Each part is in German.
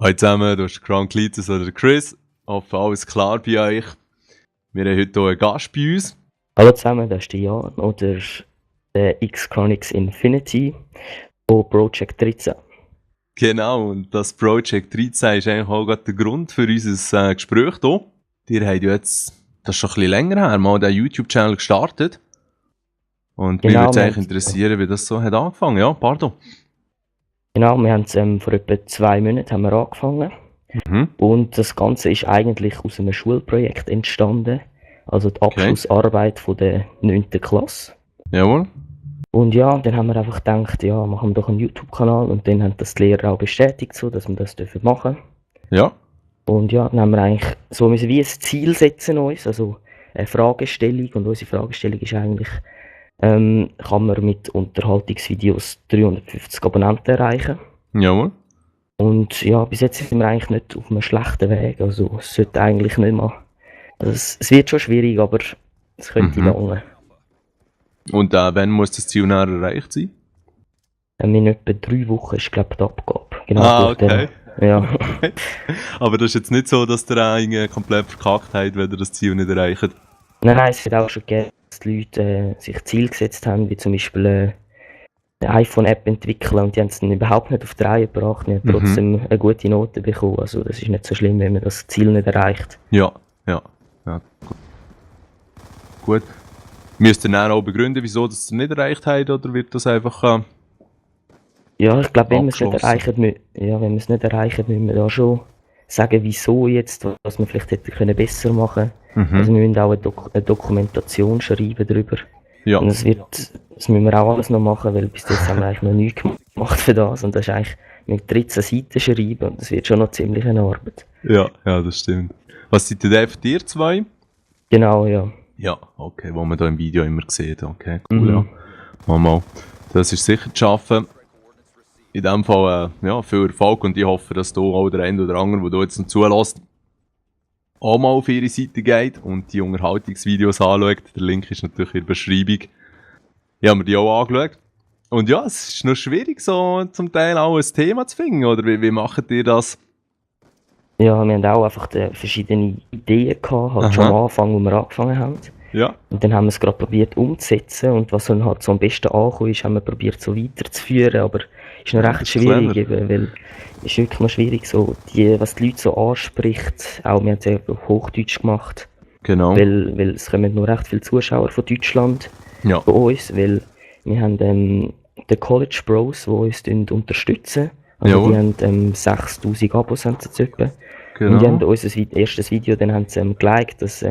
Hallo zusammen, du hast Grand Cletus oder Chris. Hoffe, alles klar bei euch. Wir haben heute hier einen Gast bei uns. Hallo zusammen, das ist der Jan oder der X-Chronix Infinity von Project 13. Genau, und das Project 13 ist eigentlich auch gerade der Grund für unser Gespräch hier. Ihr habt ja jetzt, das ist schon ein bisschen länger her, mal den YouTube-Channel gestartet. Und mich Genau, würde es wir eigentlich interessieren, wie das so hat angefangen. Ja, pardon. Genau, wir haben es vor etwa 2 Monaten haben wir angefangen. Mhm. Und das Ganze ist eigentlich aus einem Schulprojekt entstanden. Also die Abschlussarbeit von der 9. Klasse. Jawohl. Und ja, dann haben wir einfach gedacht, ja, machen wir doch einen YouTube-Kanal. Und dann haben das die Lehrer auch bestätigt, so, dass wir das machen dürfen. Ja. Und ja, dann haben wir eigentlich so müssen wie ein Ziel setzen uns, also eine Fragestellung. Und unsere Fragestellung ist eigentlich, kann man mit Unterhaltungsvideos 350 Abonnenten erreichen. Jawohl. Und ja, bis jetzt sind wir eigentlich nicht auf einem schlechten Weg. Also es sollte eigentlich nicht mal. Also es wird schon schwierig, aber es könnte lange. Und wann muss das Ziel näher erreicht sein? In etwa 3 Wochen ist, glaube ich, die Abgabe. Genau, Okay. Ja. Aber das ist jetzt nicht so, dass ihr irgendwie komplett verkackt habt, wenn ihr das Ziel nicht erreicht. Nein, es hat auch schon gegeben, dass die Leute sich Ziele gesetzt haben, wie zum Beispiel eine iPhone-App entwickeln, und die haben es dann überhaupt nicht auf die Reihe gebracht. Wir haben trotzdem eine gute Note bekommen. Also das ist nicht so schlimm, wenn man das Ziel nicht erreicht. Ja. Gut. Müsst ihr dann auch begründen, wieso das ihr nicht erreicht habt, oder wird das einfach... Ja, ich glaube, wenn wir es nicht erreichen, müssen wir da schon sagen, wieso jetzt, was wir vielleicht hätte können besser machen können. Also wir müssen auch eine Dokumentation schreiben darüber. Ja. Und das müssen wir auch alles noch machen, weil bis jetzt haben wir eigentlich noch nichts gemacht für das. Und das ist eigentlich mit 13 Seiten schreiben, und das wird schon noch ziemlich eine Arbeit. Ja, das stimmt. Was seid ihr denn für ihr zwei? Genau, ja. Ja, okay, wo man da im Video immer sieht. Okay, cool, ja. Mal. Das ist sicher zu schaffen. In dem Fall, viel Erfolg, und ich hoffe, dass du auch der eine oder andere, der jetzt noch zulässt, auch mal auf ihre Seite geht und die Unterhaltungsvideos anschaut. Der Link ist natürlich in der Beschreibung. Ich habe mir die auch angeschaut. Und ja, es ist noch schwierig, so zum Teil auch ein Thema zu finden, oder wie macht ihr das? Ja, wir haben auch einfach verschiedene Ideen gehabt, halt schon am Anfang, wo wir angefangen haben. Ja. Und dann haben wir es gerade probiert umzusetzen, und was dann halt so am besten angekommen ist, haben wir probiert so weiterzuführen, aber ist noch recht schwierig, eben, weil es ist wirklich noch schwierig, so was die Leute so anspricht. Auch wir haben es ja auf Hochdeutsch gemacht. Genau. Weil es kommen nur recht viele Zuschauer von Deutschland bei uns, weil wir haben den College Bros, die uns unterstützen. Also die haben 6000 Abos haben sie jetzt etwa. Genau. Und die haben unser erstes Video, dann haben sie geliked, dass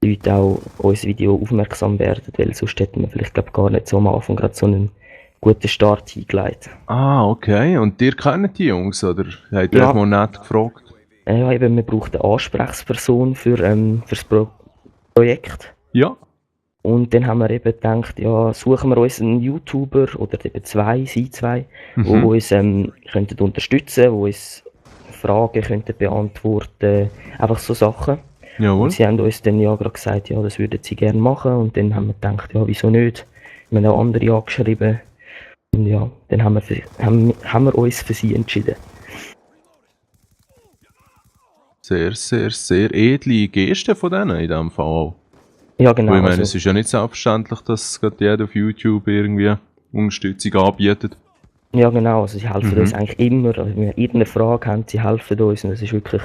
Leute auch unser Video aufmerksam werden, weil sonst hätten wir vielleicht gar nicht so am Anfang gerade so einen guten Start hingelegt. Okay. Und ihr kennt die Jungs, oder habt ihr euch mal nett gefragt? Ja, eben, wir brauchen eine Ansprechperson für das Projekt. Ja. Und dann haben wir eben gedacht, ja, suchen wir uns einen YouTuber oder eben zwei, die uns könnten unterstützen, die uns Fragen könnten beantworten, einfach so Sachen. Jawohl. Und sie haben uns dann ja gerade gesagt, ja, das würden sie gerne machen, und dann haben wir gedacht, ja, wieso nicht? Wir haben auch andere angeschrieben, und ja, dann haben wir uns für sie entschieden. Sehr, sehr, sehr edle Geste von denen in diesem Fall auch. Ja, genau. Weil ich meine, es ist ja nicht selbstverständlich, dass gerade jeder auf YouTube irgendwie Unterstützung anbietet. Ja, genau. Also sie helfen uns eigentlich immer. Also wenn wir irgendeine Frage haben, sie helfen uns, und das ist wirklich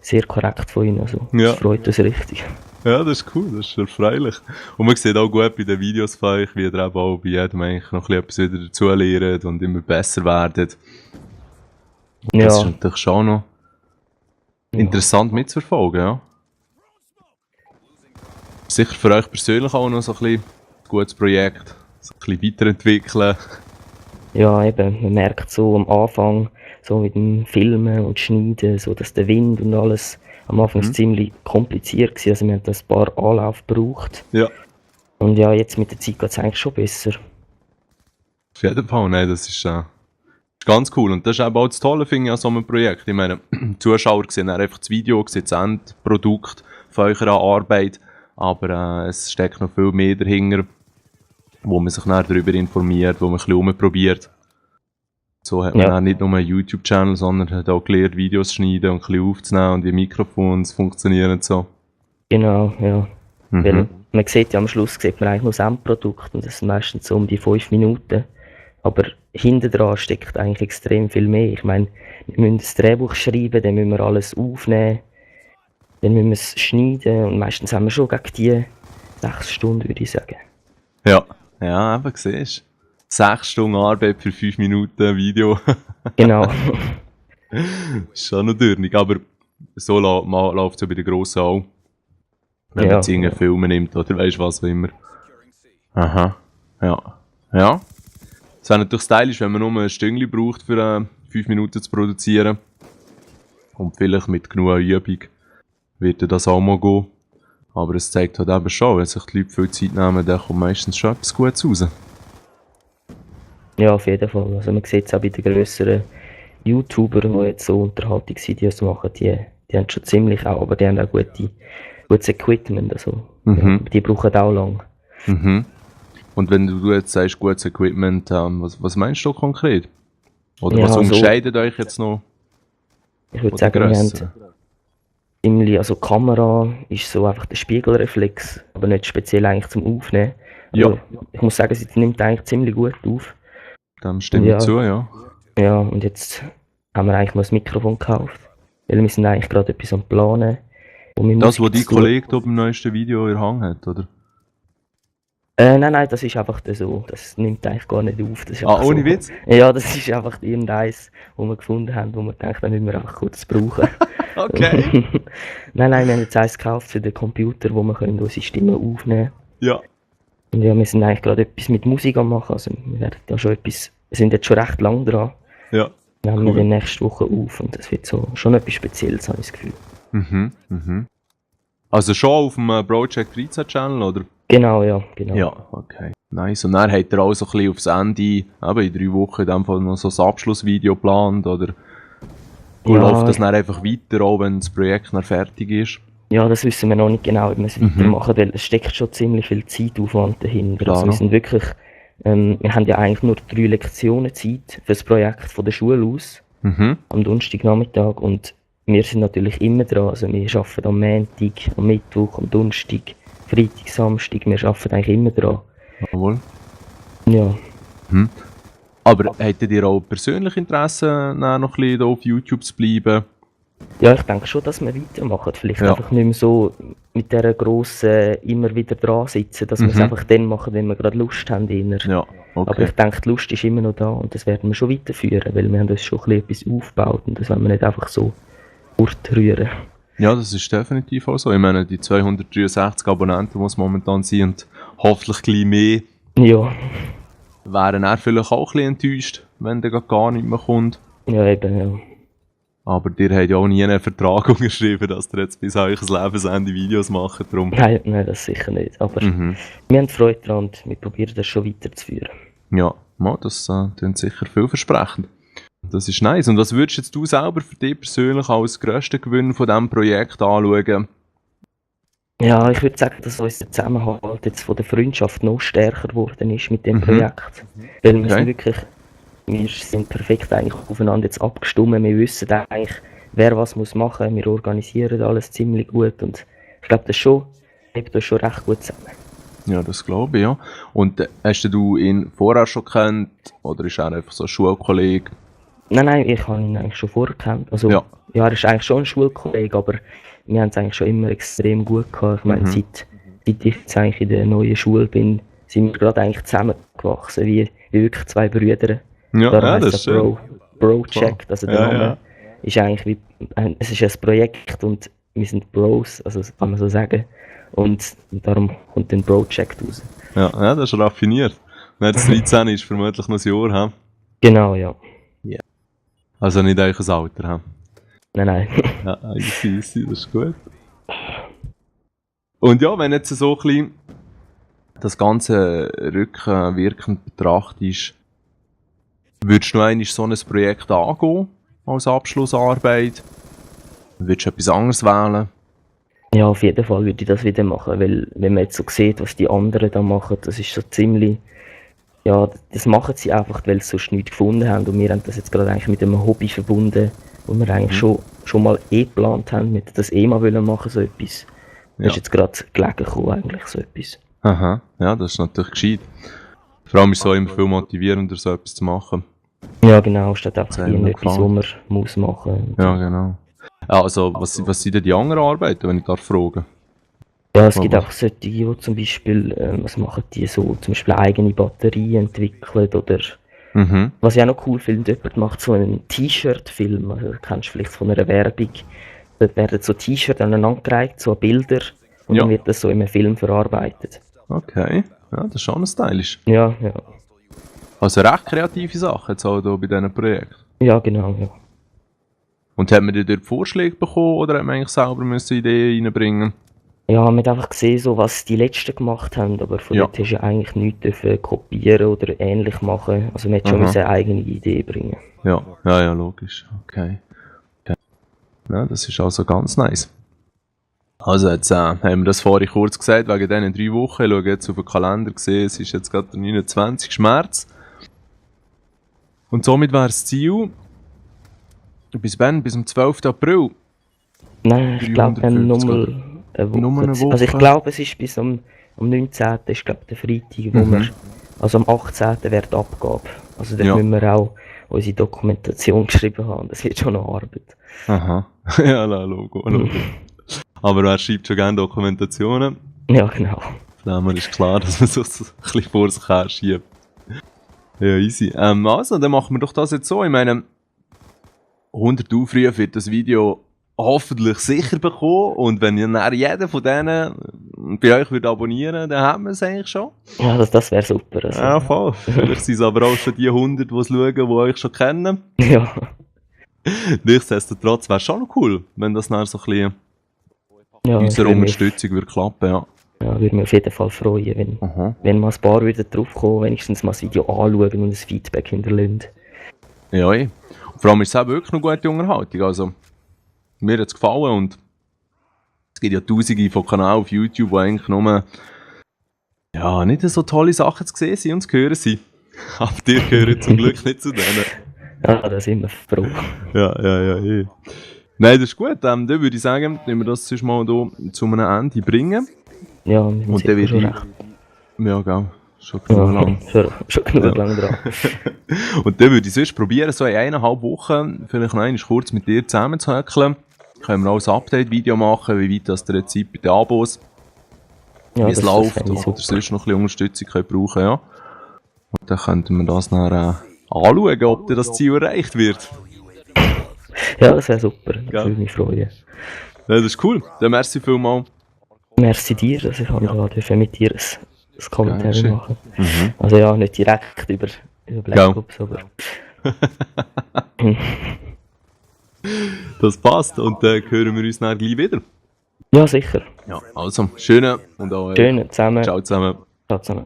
sehr korrekt von ihnen. Also das freut uns richtig. Ja, das ist cool, das ist erfreulich. Und man sieht auch gut bei den Videos von euch, wie ihr eben auch bei jedem eigentlich noch etwas wieder dazulernt und immer besser werdet. Und das ist natürlich schon noch interessant mitzuverfolgen, ja. Sicher für euch persönlich auch noch so ein bisschen ein gutes Projekt, so ein bisschen weiterentwickeln. Ja, eben, man merkt so am Anfang, so mit dem Filmen und Schneiden, so dass der Wind und alles am Anfang ziemlich kompliziert war. Also wir haben das ein paar Anläufe gebraucht. Ja. Und ja, jetzt mit der Zeit geht es eigentlich schon besser. Auf jeden Fall, nein, das ist ganz cool. Und das ist eben auch das Tolle, finde ich, an so einem Projekt. Ich meine, die Zuschauer sehen einfach das Video, sehen das Endprodukt von eurer Arbeit, aber es steckt noch viel mehr dahinter, wo man sich dann darüber informiert, wo man ein bisschen rumprobiert. So hat man auch nicht nur einen YouTube-Channel, sondern hat auch gelernt, Videos zu schneiden und ein bisschen aufzunehmen und wie Mikrofone funktionieren und so. Genau, ja. Weil man sieht ja am Schluss sieht man eigentlich nur das Endprodukt und das sind meistens so um die 5 Minuten. Aber hinten dran steckt eigentlich extrem viel mehr. Ich meine, wir müssen das Drehbuch schreiben, dann müssen wir alles aufnehmen, dann müssen wir es schneiden und meistens haben wir schon gegen die 6 Stunden, würde ich sagen. Ja, eben siehst du. 6 Stunden Arbeit für 5 Minuten Video. Genau. Ist schon noch dürnig, aber so läuft es ja bei den Grossen auch. Wenn man jetzt irgendeinen Film nimmt oder weißt was auch immer. Aha, ja. Es wäre natürlich stylisch, wenn man nur ein Stüngli braucht, für 5 Minuten zu produzieren. Und vielleicht mit genug Übung wird das auch mal gehen. Aber es zeigt halt eben schon, wenn sich die Leute viel Zeit nehmen, dann kommt meistens schon etwas Gutes raus. Ja, auf jeden Fall. Also man sieht es auch bei den grösseren YouTubern, die jetzt so Unterhaltungsvideos machen, die haben schon ziemlich auch, aber die haben auch gutes Equipment. Also, die brauchen auch lang. Und wenn du jetzt sagst, gutes Equipment, was meinst du konkret? Oder ja, was unterscheidet euch jetzt noch? Ich würde sagen, wir haben ziemlich, also die Kamera ist so einfach der Spiegelreflex, aber nicht speziell eigentlich zum Aufnehmen. Also, ich muss sagen, sie nimmt eigentlich ziemlich gut auf. Dem stimme ich zu, ja. Ja, und jetzt haben wir eigentlich noch ein Mikrofon gekauft, weil wir sind eigentlich gerade etwas am Planen. Das, was dein Kollege da beim neuesten Video in der Hand hat, oder? Nein, das ist einfach so. Das nimmt eigentlich gar nicht auf. Das ist ohne so. Witz? Ja, das ist einfach irgendeins, das wir gefunden haben, wo wir denken, dann müssen wir einfach kurz brauchen. Okay. Nein, wir haben jetzt eins gekauft für den Computer, wo wir unsere Stimme aufnehmen können. Ja. Und ja, wir sind eigentlich gerade etwas mit Musik am machen. Also wir werden da schon wir sind jetzt schon recht lang dran. Ja. Dann haben wir die nächste Woche auf und das wird so schon etwas Spezielles, habe ich das Gefühl. Also schon auf dem Project 13 Channel, oder? Genau, ja, genau. Ja, okay. Nice. Und dann hat er auch so ein bisschen aufs Ende, eben in 3 Wochen in dem Fall noch so ein Abschlussvideo geplant, oder? Läuft das dann einfach weiter, auch wenn das Projekt dann fertig ist? Ja, das wissen wir noch nicht genau, ob wir es weitermachen, weil es steckt schon ziemlich viel Zeitaufwand dahinter. Klar, also wir sind wirklich, wir haben ja eigentlich nur 3 Lektionen Zeit für das Projekt von der Schule aus, am Donnerstagnachmittag, und wir sind natürlich immer dran. Also wir arbeiten am Montag, am Mittwoch, am Donnerstag, Freitag, Samstag, wir arbeiten eigentlich immer dran. Jawohl. Ja. Aber hättet ihr auch persönlich Interesse, noch ein bisschen auf YouTube zu bleiben? Ja, ich denke schon, dass wir weitermachen. Vielleicht einfach nicht mehr so mit dieser grossen immer wieder dran sitzen, dass wir es einfach dann machen, wenn wir gerade Lust haben. Ja, okay. Aber ich denke, die Lust ist immer noch da und das werden wir schon weiterführen, weil wir haben uns schon ein bisschen etwas aufgebaut und das wollen wir nicht einfach so fortrühren. Ja, das ist definitiv auch so. Ich meine, die 263 Abonnenten, die es momentan sind, und hoffentlich gleich mehr, wären auch vielleicht auch ein bisschen enttäuscht, wenn da gar nicht mehr kommt. Ja, eben, ja. Aber ihr habt ja auch nie einen Vertrag unterschrieben, dass ihr jetzt bis euch ein Lebensende Videos macht. Darum. Nein, das sicher nicht. Aber wir haben Freude daran und wir probieren das schon weiterzuführen. Ja, das klingt sicher vielversprechend. Das ist nice. Und was würdest jetzt du selber für dich persönlich als grössten Gewinn von diesem Projekt anschauen? Ja, ich würde sagen, dass unser Zusammenhalt jetzt von der Freundschaft noch stärker geworden ist mit dem Projekt. Weil wir sind wirklich... Wir sind perfekt eigentlich aufeinander jetzt abgestimmt. Wir wissen eigentlich, wer was muss machen. Wir organisieren alles ziemlich gut und ich glaube, das hebt uns schon recht gut zusammen. Ja, das glaube ich, ja. Und hast du ihn vorher schon gekannt oder ist er einfach so ein Schulkollege? Nein, ich habe ihn eigentlich schon vorher gekannt. Also, ja, er ist eigentlich schon ein Schulkollege, aber wir haben es eigentlich schon immer extrem gut gehabt. Ich meine, seit ich jetzt eigentlich in der neuen Schule bin, sind wir gerade eigentlich zusammengewachsen, wie wirklich 2 Brüder. Ja, das ist schön. Project, also der Name ist eigentlich wie, es ist ein Projekt und wir sind Bros, also das kann man so sagen. Und darum kommt dann Project raus. Ja, das ist raffiniert. Wenn es 13 ist, vermutlich noch ein Jahr, ha? Genau, ja. Yeah. Also nicht euch ein Alter, ha? Nein. Ja, easy, das ist gut. Und ja, wenn jetzt so ein bisschen das Ganze rückwirkend betrachtest, würdest du noch so ein Projekt angehen, als Abschlussarbeit? Würdest du etwas anderes wählen? Ja, auf jeden Fall würde ich das wieder machen, weil wenn man jetzt so sieht, was die anderen da machen, das ist so ziemlich Ja, das machen sie einfach, weil sie sonst nichts gefunden haben. Und wir haben das jetzt gerade eigentlich mit einem Hobby verbunden, wo wir eigentlich schon mal geplant haben, mit das mal wollen machen, so etwas. Das ist jetzt gerade gelegen gekommen, eigentlich, so etwas. Aha, ja, das ist natürlich gescheit. Vor allem ist es so immer viel motivierender, so etwas zu machen. Ja, genau, statt einfach irgendetwas, was man muss machen. Ja, genau. Also, was sind denn die anderen Arbeiten, wenn ich darf fragen? Ja, es gibt auch solche, die zum Beispiel, was machen die so, zum Beispiel eigene Batterien entwickeln oder was ich auch noch cool finde, jemand macht so einen T-Shirt-Film, also kennst du vielleicht von einer Werbung, dort werden so T-Shirts aneinandergereiht, so Bilder und dann wird das so in einem Film verarbeitet. Okay, ja, das ist schon stylisch. Ja, ja. Also recht kreative Sachen jetzt auch hier bei diesen Projekten. Ja, genau, ja. Und hat man dir dort Vorschläge bekommen oder hat man eigentlich selber Ideen reinbringen? Ja, man hat einfach gesehen, so, was die Letzten gemacht haben, aber von dort hast du ja eigentlich nichts kopieren oder ähnlich machen. Also man hat schon eine eigene Idee bringen. Ja, logisch. Okay. Ja, das ist also ganz nice. Also jetzt haben wir das vorhin kurz gesagt, wegen diesen 3 Wochen. Ich schaue jetzt auf den Kalender, gesehen, es ist jetzt gerade der 29. März. Und somit wäre das Ziel, bis wann? Bis zum 12. April? Nein, ich glaube nochmal eine Woche. Also ich glaube, es ist bis am 19. ist glaube der Freitag, wo wir, also am 18. wäre die Abgabe. Also da müssen wir auch unsere Dokumentation geschrieben haben. Das wird schon noch Arbeit. Aha, ja, Logo. Aber wer schreibt schon gerne Dokumentationen? Ja, genau. Von dem ist klar, dass man so ein bisschen vor sich her schiebt. Ja, easy. Also, dann machen wir doch das jetzt so. Ich meine, 100 Aufrufe wird das Video hoffentlich sicher bekommen. Und wenn ihr jeder von denen bei euch abonnieren, dann haben wir es eigentlich schon. Ja, das wäre super. Also. Ja, voll. Vielleicht sind es aber auch schon die 100, die es schauen, die euch schon kennen. Ja. Nichtsdestotrotz wäre es schon noch cool, wenn das dann so ein bisschen unsere Unterstützung würde klappen, ja. Ja, würde mich auf jeden Fall freuen, wenn mal ein paar wieder draufkommen, wenigstens mal das Video anschauen und ein Feedback hinterlassen. Ja, und vor allem ist es auch wirklich eine gute Unterhaltung. Also, mir hat es gefallen und es gibt ja tausende von Kanälen auf YouTube, die eigentlich nur nicht so tolle Sachen zu sehen sind und zu hören sind. Aber die gehören zum Glück nicht zu denen. Ja, da sind wir froh. Ja. Nein, das ist gut. Dann würde ich sagen, wenn wir das sonst mal hier zu einem Ende bringen. Ja, und dann wird recht. Ja, gell. Schon genug lang. Schon genug lang dran. Und dann würde ich sonst probieren, so in 1,5 Wochen vielleicht noch einmal kurz mit dir zusammenzuhöckeln. Können wir auch ein Update-Video machen, wie weit das der Zeit bei den Abos, wie es läuft, oder sonst noch ein bisschen Unterstützung können brauchen, ja. Und dann könnten wir das dann anschauen, ob das Ziel erreicht wird. Ja, das wäre super. Das würde mich freuen. Ja, das ist cool. Dann merci vielmals. Merci dir, dass ich mit dir ein Kommentar machen. Also ja, nicht direkt über Black Ops, aber... Das passt und dann hören wir uns dann gleich wieder. Ja, sicher. Ja, also, schöne und auch... Schöne zusammen. Ciao zusammen. Ciao zusammen.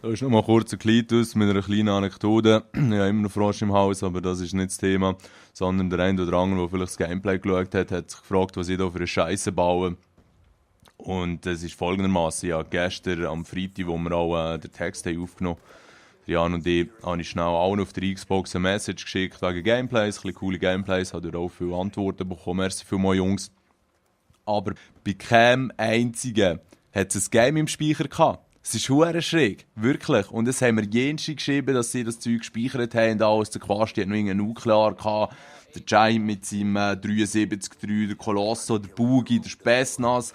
Da ist nochmal kurz ein Klitus mit einer kleinen Anekdote. Ich habe immer noch Frosch im Haus, aber das ist nicht das Thema. Sondern der eine oder andere, der vielleicht das Gameplay geschaut hat, hat sich gefragt, was ich da für eine Scheiße baue. Und es ist folgendermaßen: Ja, gestern am Freitag, wo wir auch den Text haben aufgenommen haben, Jan und ich, habe ich schnell allen auf der Xbox eine Message geschickt wegen Gameplays, ein bisschen coole Gameplays, habe auch viele Antworten bekommen. Merci vielmals, Jungs. Aber bei keinem einzigen hat es ein Game im Speicher gehabt. Es ist verdammt schräg, wirklich. Und es haben mir jenste geschrieben, dass sie das Zeug gespeichert haben. Alles, der Quasti hat noch irgendein Nuklear gehabt. Der Giant mit seinem 73-3, der Colosso, der Boogie, der Spessnas.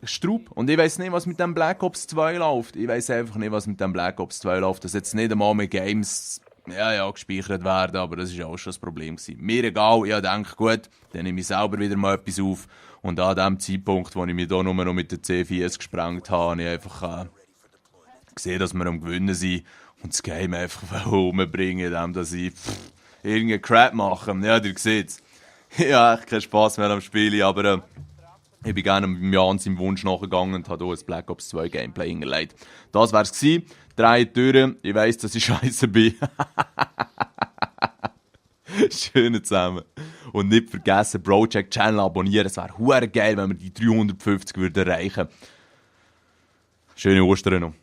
Strub. Und ich weiss nicht, was mit dem Black Ops 2 läuft. Ich weiss einfach nicht, was mit dem Black Ops 2 läuft. Dass jetzt nicht einmal mit Games gespeichert werden, aber das war auch schon das Problem gewesen. Mir egal, ich denke, gut, dann nehme ich selber wieder mal etwas auf. Und an dem Zeitpunkt, wo ich mich hier nur noch mit der C4 gesprengt habe, habe ich einfach gesehen, dass wir am Gewinnen sind und das Game einfach umbringen, indem dass ich irgendeinen Crap mache. Ja, ihr seht es. Ich habe echt keinen Spass mehr am Spielen, aber ich bin gerne mit Jan seinem Wunsch nachgegangen und habe hier ein Black Ops 2 Gameplay hingelegt. Das wär's gewesen. 3 Türen. Ich weiss, dass ich scheiße bin. Schön zusammen. Und nicht vergessen, Project Channel abonnieren. Es wäre hure geil, wenn wir die 350 würden erreichen. Schöne Ostern noch.